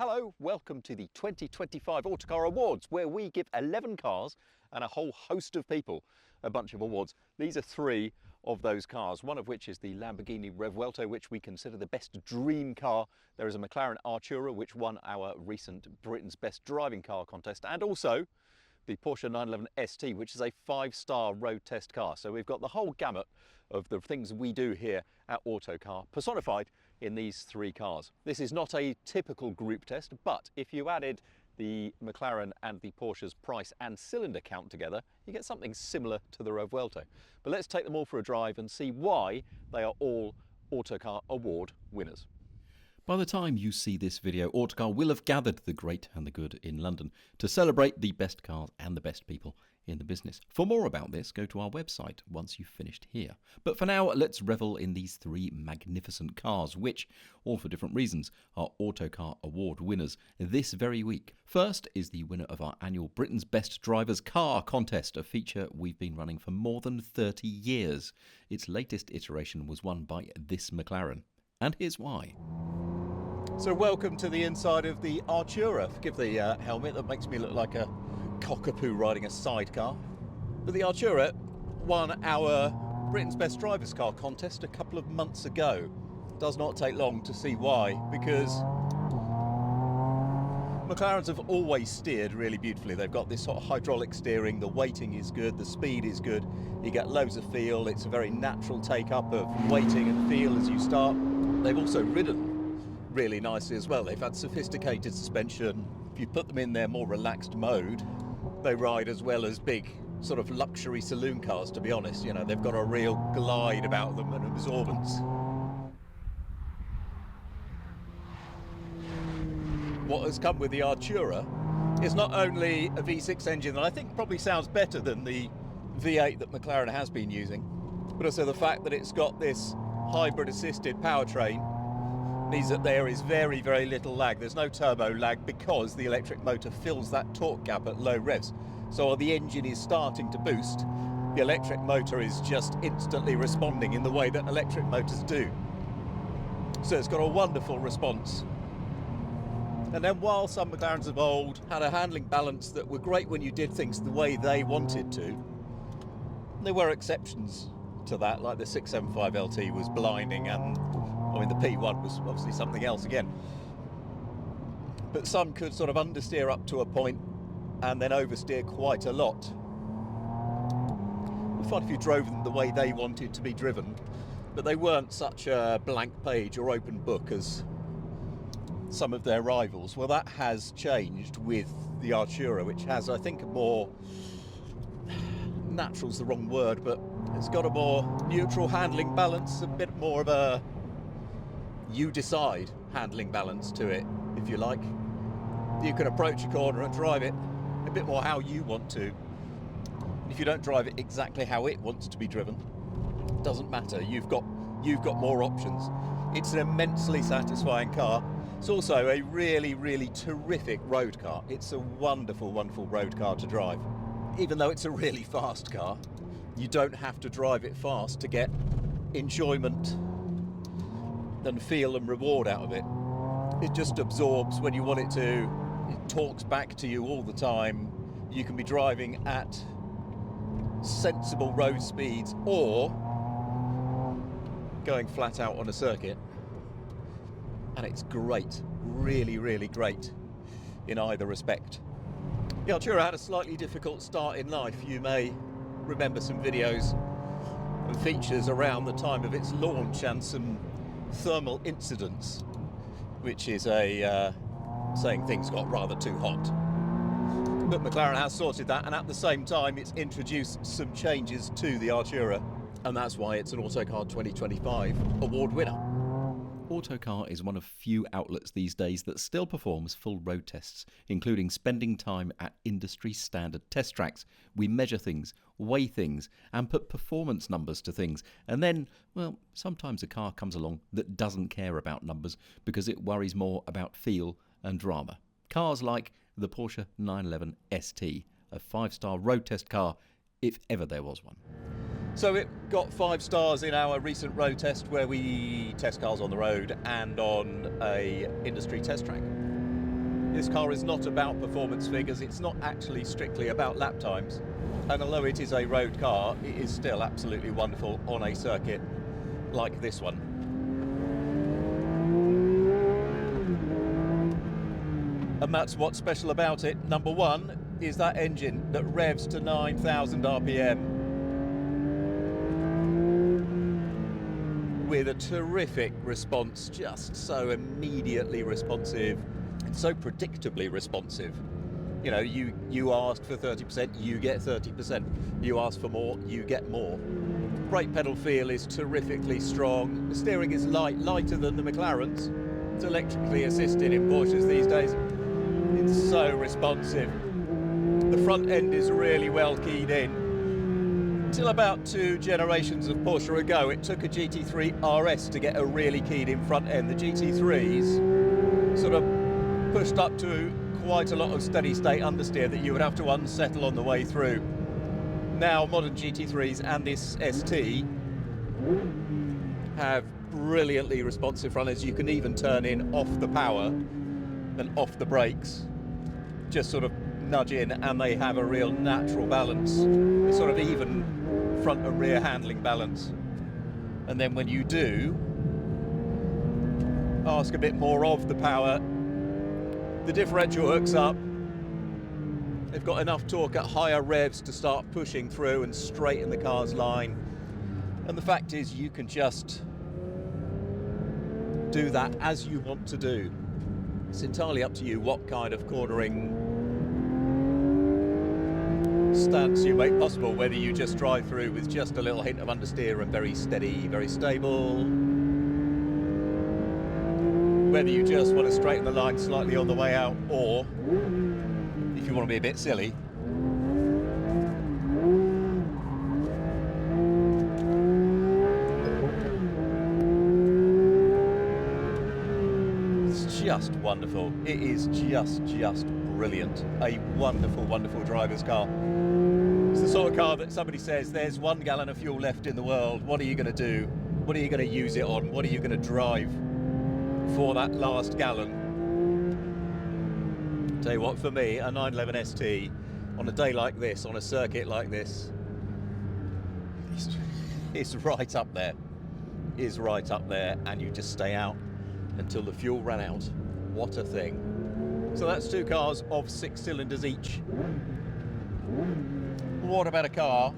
Hello, welcome to the 2025 Autocar Awards, where we give 11 cars and a whole host of people a bunch of awards. These are three of those cars, one of which is the Lamborghini Revuelto, which we consider the best dream car. There is a McLaren Artura, which won our recent Britain's Best Driving Car contest, and also the Porsche 911 ST, which is a 5-star road test car. So we've got the whole gamut of the things we do here at Autocar personified in these three cars. This is not a typical group test, but if you added the McLaren and the Porsche's price and cylinder count together, you get something similar to the Revuelto. But let's take them all for a drive and see why they are all Autocar Award winners. By the time you see this video, Autocar will have gathered the great and the good in London to celebrate the best cars and the best people in the business. For more about this, go to our website once you've finished here. But for now, let's revel in these three magnificent cars, which, all for different reasons, are Autocar Award winners this very week. First is the winner of our annual Britain's Best Drivers Car contest, a feature we've been running for more than 30 years. Its latest iteration was won by this McLaren. And here's why. So welcome to the inside of the Artura. Forgive the helmet, that makes me look like a cockapoo riding a sidecar. But the Artura won our Britain's Best Drivers Car contest a couple of months ago. Does not take long to see why, because McLarens have always steered really beautifully. They've got this sort of hydraulic steering, the weighting is good, the speed is good, you get loads of feel, it's a very natural take-up of weighting and feel as you start. They've also ridden really nicely as well. They've had sophisticated suspension. If you put them in their more relaxed mode, they ride as well as big sort of luxury saloon cars, to be honest. You know, they've got a real glide about them and absorbance. What has come with the Artura is not only a V6 engine that I think probably sounds better than the V8 that McLaren has been using, but also the fact that it's got this hybrid assisted powertrain means that there is very, very little lag. There's no turbo lag because the electric motor fills that torque gap at low revs. So while the engine is starting to boost, the electric motor is just instantly responding in the way that electric motors do. So it's got a wonderful response. And then while some McLarens of old had a handling balance that were great when you did things the way they wanted to, there were exceptions to that, like the 675 LT was blinding, and I mean the P1 was obviously something else again. But some could sort of understeer up to a point and then oversteer quite a lot. It was fun if you drove them the way they wanted to be driven, but they weren't such a blank page or open book as some of their rivals. Well, that has changed with the Artura, which has, I think, a more, natural's the wrong word, but it's got a more neutral handling balance, a bit more of a you decide handling balance to it, if you like. You can approach a corner and drive it a bit more how you want to. If you don't drive it exactly how it wants to be driven, it doesn't matter. You've got more options. It's an immensely satisfying car. It's also a really, really terrific road car. It's a wonderful, wonderful road car to drive. Even though it's a really fast car, you don't have to drive it fast to get enjoyment and feel and reward out of it. It just absorbs when you want it to. It talks back to you all the time. You can be driving at sensible road speeds or going flat out on a circuit, and it's great, really, really great in either respect. The Artura had a slightly difficult start in life. You may remember some videos and features around the time of its launch and some thermal incidents, which is saying things got rather too hot. But McLaren has sorted that, and at the same time it's introduced some changes to the Artura, and that's why it's an Autocar 2025 award winner. Autocar is one of few outlets these days that still performs full road tests, including spending time at industry standard test tracks. We measure things, weigh things, and put performance numbers to things. And then, well, sometimes a car comes along that doesn't care about numbers because it worries more about feel and drama. Cars like the Porsche 911 ST, a 5-star road test car, if ever there was one. So it got 5 stars in our recent road test where we test cars on the road and on a industry test track. This car is not about performance figures, it's not actually strictly about lap times. And although it is a road car, it is still absolutely wonderful on a circuit like this one. And that's what's special about it. Number one is that engine that revs to 9,000 RPM with a terrific response, just so immediately responsive and so predictably responsive. You know, you asked for 30%, you get 30%. You ask for more, you get more. Brake pedal feel is terrifically strong. The steering is lighter than the McLaren's. It's electrically assisted in Porsches these days. It's so responsive. The front end is really well keyed in. Till about 2 generations of Porsche ago, it took a GT3 RS to get a really keyed in front end. The GT3s sort of pushed up to quite a lot of steady state understeer that you would have to unsettle on the way through. Now modern GT3s and this ST have brilliantly responsive front ends. You can even turn in off the power and off the brakes, just sort of nudge in, and they have a real natural balance, a sort of even front and rear handling balance. And then when you do ask a bit more of the power, the differential hooks up. They've got enough torque at higher revs to start pushing through and straighten the car's line. And the fact is, you can just do that as you want to do. It's entirely up to you what kind of cornering stance you make possible, whether you just drive through with just a little hint of understeer and very steady, very stable, whether you just want to straighten the line slightly on the way out, or if you want to be a bit silly, it's just wonderful. It is just brilliant. A wonderful, wonderful driver's car. It's the sort of car that somebody says, there's 1 gallon of fuel left in the world, what are you going to do? What are you going to use it on? What are you going to drive for that last gallon? Tell you what, for me, a 911 ST on a day like this, on a circuit like this, is right up there. Is right up there, and you just stay out until the fuel ran out. What a thing. So that's 2 cars of 6 cylinders each. What about a car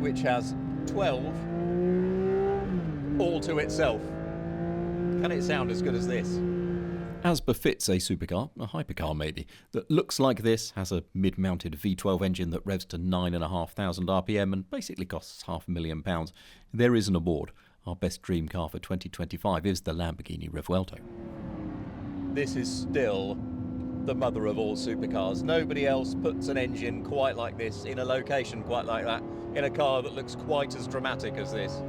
which has 12 all to itself? Can it sound as good as this? As befits a supercar, a hypercar maybe, that looks like this, has a mid-mounted V12 engine that revs to 9,500 RPM and basically costs £500,000, there is an award. Our best dream car for 2025 is the Lamborghini Revuelto. This is still the mother of all supercars. Nobody else puts an engine quite like this, in a location quite like that, in a car that looks quite as dramatic as this.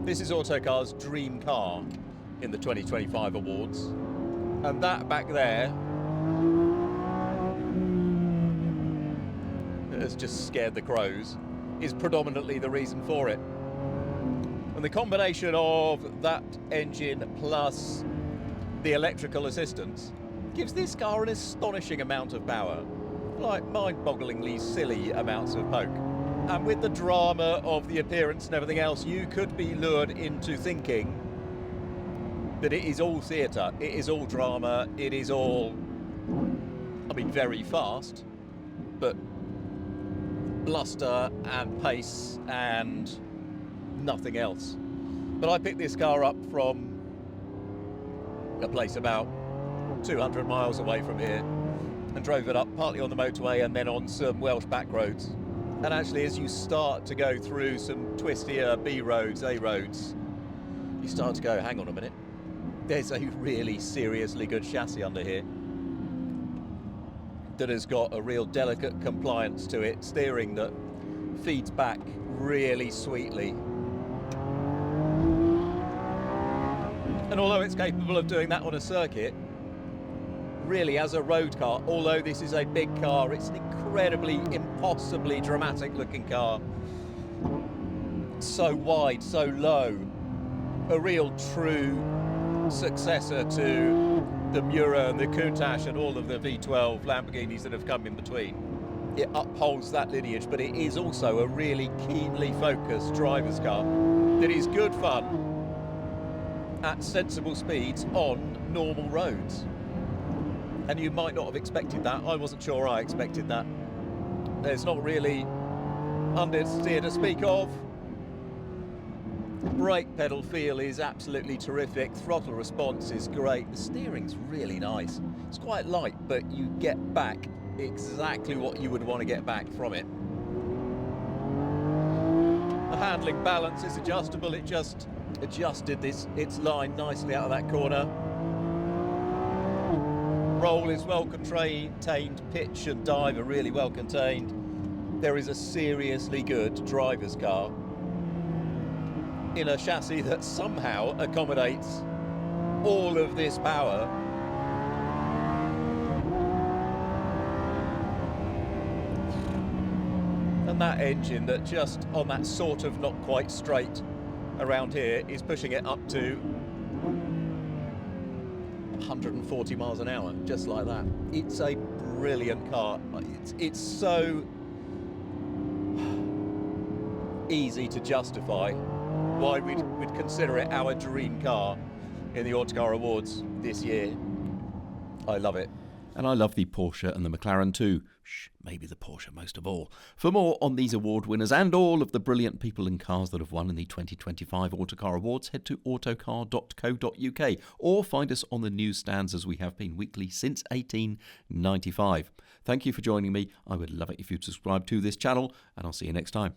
This is Autocar's dream car in the 2025 awards. And that back there has just scared the crows, is predominantly the reason for it. And the combination of that engine plus the electrical assistance gives this car an astonishing amount of power, like mind-bogglingly silly amounts of poke. And with the drama of the appearance and everything else, you could be lured into thinking that it is all theatre, it is all drama, it is all, I mean, very fast, but bluster and pace and nothing else. But I picked this car up from a place about 200 miles away from here and drove it up partly on the motorway and then on some Welsh back roads. And actually, as you start to go through some twistier B roads, A roads, you start to go, hang on a minute, there's a really seriously good chassis under here that has got a real delicate compliance to it, steering that feeds back really sweetly. And although it's capable of doing that on a circuit, really as a road car, although this is a big car, it's an incredibly, impossibly dramatic looking car. So wide, so low. A real true successor to the Miura and the Countach and all of the V12 Lamborghinis that have come in between. It upholds that lineage, but it is also a really keenly focused driver's car that is good fun at sensible speeds on normal roads. And you might not have expected that. I wasn't sure I expected that. There's not really understeer to speak of. Brake pedal feel is absolutely terrific. Throttle response is great. The steering's really nice. It's quite light, but you get back exactly what you would want to get back from it. The handling balance is adjustable. It just adjusted its line nicely out of that corner. Roll is well contained. Pitch and dive are really well contained. There is a seriously good driver's car in a chassis that somehow accommodates all of this power. And that engine that just on that sort of not quite straight around here is pushing it up to 140 miles an hour, just like that. It's a brilliant car. It's so easy to justify why we'd consider it our dream car in the Autocar Awards this year. I love it. And I love the Porsche and the McLaren too. Maybe the Porsche most of all. For more on these award winners and all of the brilliant people and cars that have won in the 2025 Autocar Awards, head to autocar.co.uk or find us on the newsstands as we have been weekly since 1895. Thank you for joining me. I would love it if you'd subscribe to this channel, and I'll see you next time.